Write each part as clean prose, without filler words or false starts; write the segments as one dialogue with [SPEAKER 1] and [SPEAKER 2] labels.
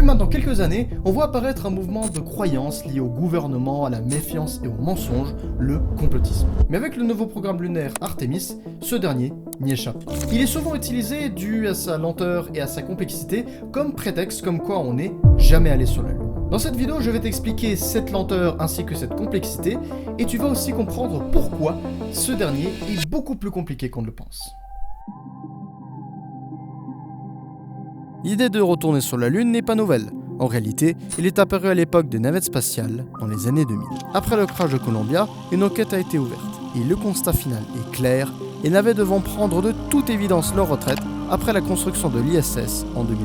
[SPEAKER 1] maintenant quelques années, on voit apparaître un mouvement de croyance lié au gouvernement, à la méfiance et au mensonge, le complotisme. Mais avec le nouveau programme lunaire Artemis, ce dernier n'y échappe pas. Il est souvent utilisé, dû à sa lenteur et à sa complexité, comme prétexte comme quoi on n'est jamais allé sur la Lune. Dans cette vidéo, je vais t'expliquer cette lenteur ainsi que cette complexité, et tu vas aussi comprendre pourquoi ce dernier est beaucoup plus compliqué qu'on ne le pense.
[SPEAKER 2] L'idée de retourner sur la Lune n'est pas nouvelle. En réalité, il est apparu à l'époque des navettes spatiales, dans les années 2000. Après le crash de Columbia, une enquête a été ouverte, et le constat final est clair, les navettes devront prendre de toute évidence leur retraite après la construction de l'ISS en 2011,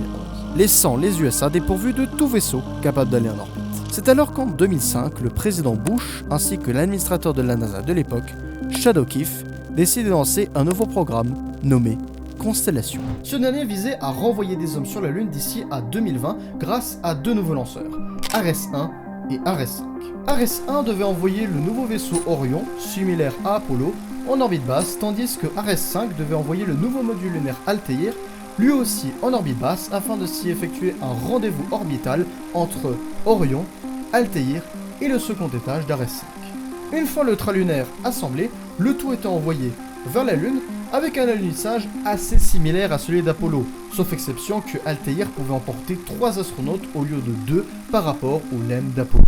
[SPEAKER 2] laissant les USA dépourvus de tout vaisseau capable d'aller en orbite. C'est alors qu'en 2005, le président Bush, ainsi que l'administrateur de la NASA de l'époque, Chad O'Keefe, décident de lancer un nouveau programme nommé Constellation.
[SPEAKER 1] Ce dernier visait à renvoyer des hommes sur la Lune d'ici à 2020 grâce à deux nouveaux lanceurs, Ares-1 et Ares-5. Ares-1 devait envoyer le nouveau vaisseau Orion, similaire à Apollo, en orbite basse, tandis que Ares-5 devait envoyer le nouveau module lunaire Altair, lui aussi en orbite basse, afin de s'y effectuer un rendez-vous orbital entre Orion, Altair et le second étage d'Ares-5. Une fois le train lunaire assemblé, le tout était envoyé vers la Lune avec un alunissage assez similaire à celui d'Apollo, sauf exception que Altair pouvait emporter 3 astronautes au lieu de 2 par rapport au LEM d'Apollo.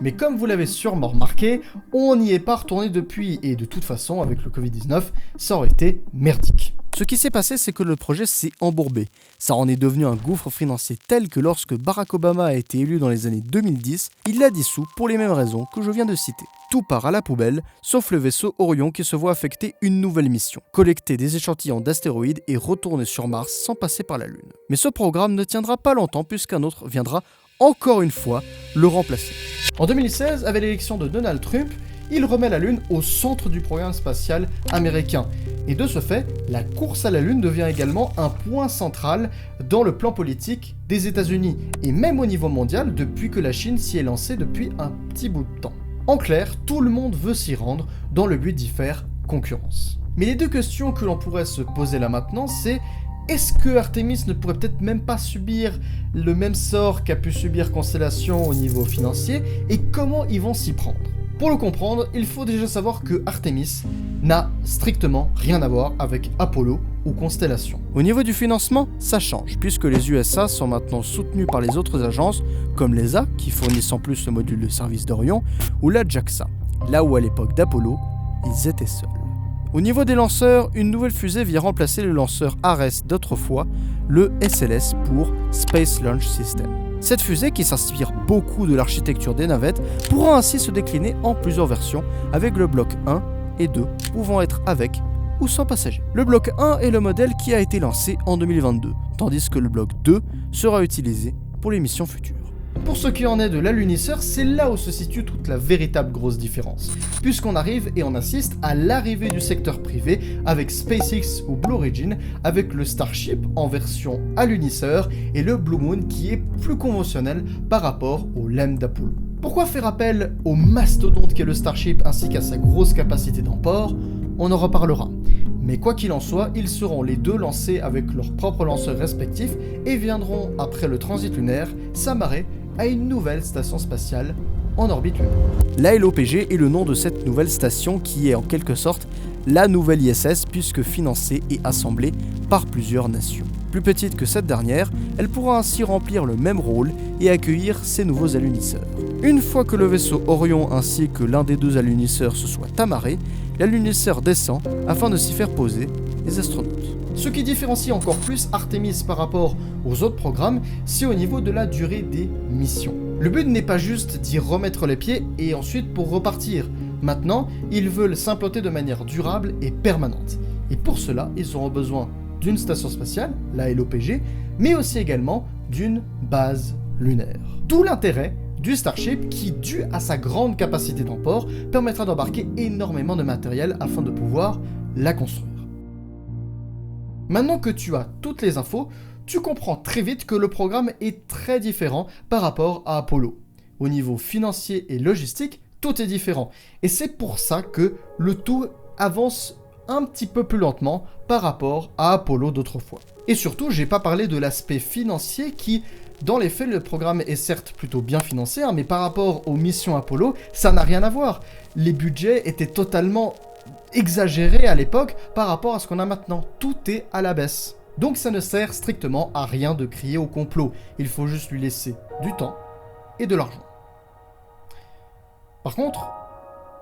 [SPEAKER 1] Mais comme vous l'avez sûrement remarqué, on n'y est pas retourné depuis, et de toute façon, avec le Covid-19, ça aurait été merdique.
[SPEAKER 2] Ce qui s'est passé, c'est que le projet s'est embourbé. Ça en est devenu un gouffre financier tel que lorsque Barack Obama a été élu dans les années 2010, il l'a dissous pour les mêmes raisons que je viens de citer. Tout part à la poubelle, sauf le vaisseau Orion qui se voit affecter une nouvelle mission, collecter des échantillons d'astéroïdes et retourner sur Mars sans passer par la Lune. Mais ce programme ne tiendra pas longtemps puisqu'un autre viendra encore une fois le remplacer.
[SPEAKER 1] En 2016, avec l'élection de Donald Trump, il remet la Lune au centre du programme spatial américain. Et de ce fait, la course à la Lune devient également un point central dans le plan politique des États-Unis, et même au niveau mondial depuis que la Chine s'y est lancée depuis un petit bout de temps. En clair, tout le monde veut s'y rendre dans le but d'y faire concurrence. Mais les deux questions que l'on pourrait se poser là maintenant, c'est: est-ce que Artemis ne pourrait peut-être même pas subir le même sort qu'a pu subir Constellation au niveau financier, et comment ils vont s'y prendre? Pour le comprendre, il faut déjà savoir que Artemis n'a strictement rien à voir avec Apollo ou Constellation.
[SPEAKER 2] Au niveau du financement, ça change, puisque les USA sont maintenant soutenus par les autres agences, comme l'ESA, qui fournissent en plus le module de service d'Orion, ou la JAXA, là où à l'époque d'Apollo, ils étaient seuls. Au niveau des lanceurs, une nouvelle fusée vient remplacer le lanceur Ares d'autrefois, le SLS pour Space Launch System. Cette fusée, qui s'inspire beaucoup de l'architecture des navettes, pourra ainsi se décliner en plusieurs versions, avec le bloc 1 et 2 pouvant être avec ou sans passagers. Le bloc 1 est le modèle qui a été lancé en 2022, tandis que le bloc 2 sera utilisé pour les missions futures.
[SPEAKER 1] Pour ce qui en est de l'alunisseur, c'est là où se situe toute la véritable grosse différence, puisqu'on arrive et on assiste à l'arrivée du secteur privé avec SpaceX ou Blue Origin, avec le Starship en version alunisseur et le Blue Moon qui est plus conventionnel par rapport au LEM d'Apollo. Pourquoi faire appel au mastodonte qu'est le Starship ainsi qu'à sa grosse capacité d'emport? On en reparlera. Mais quoi qu'il en soit, ils seront les deux lancés avec leurs propres lanceurs respectifs et viendront, après le transit lunaire, s'amarrer à une nouvelle station spatiale en orbite lunaire.
[SPEAKER 2] La LOPG est le nom de cette nouvelle station qui est en quelque sorte la nouvelle ISS puisque financée et assemblée par plusieurs nations. Plus petite que cette dernière, elle pourra ainsi remplir le même rôle et accueillir ces nouveaux alunisseurs. Une fois que le vaisseau Orion ainsi que l'un des deux alunisseurs se soient amarrés, l'alunisseur descend afin de s'y faire poser les astronautes.
[SPEAKER 1] Ce qui différencie encore plus Artemis par rapport aux autres programmes, c'est au niveau de la durée des missions. Le but n'est pas juste d'y remettre les pieds et ensuite pour repartir. Maintenant, ils veulent s'implanter de manière durable et permanente. Et pour cela, ils auront besoin d'une station spatiale, la LOPG, mais aussi également d'une base lunaire. D'où l'intérêt du Starship qui, dû à sa grande capacité d'emport, permettra d'embarquer énormément de matériel afin de pouvoir la construire. Maintenant que tu as toutes les infos, tu comprends très vite que le programme est très différent par rapport à Apollo. Au niveau financier et logistique, tout est différent. Et c'est pour ça que le tout avance un petit peu plus lentement par rapport à Apollo d'autrefois. Et surtout, j'ai pas parlé de l'aspect financier qui Dans les faits, le programme est certes plutôt bien financé, mais par rapport aux missions Apollo, ça n'a rien à voir. Les budgets étaient totalement exagérés à l'époque par rapport à ce qu'on a maintenant. Tout est à la baisse. Donc ça ne sert strictement à rien de crier au complot. Il faut juste lui laisser du temps et de l'argent. Par contre,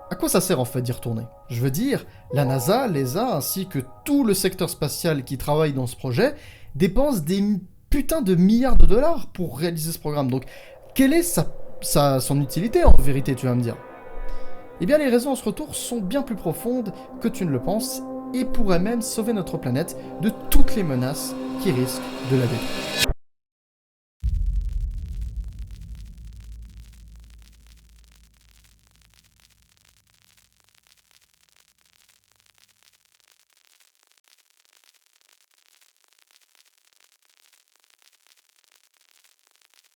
[SPEAKER 1] à quoi ça sert en fait d'y retourner? Je veux dire, la NASA, l'ESA, ainsi que tout le secteur spatial qui travaille dans ce projet, dépensent des putains de milliards de dollars pour réaliser ce programme. Donc, quelle est son utilité en vérité, tu vas me dire? Eh bien, les raisons à ce retour sont bien plus profondes que tu ne le penses et pourraient même sauver notre planète de toutes les menaces qui risquent de la détruire.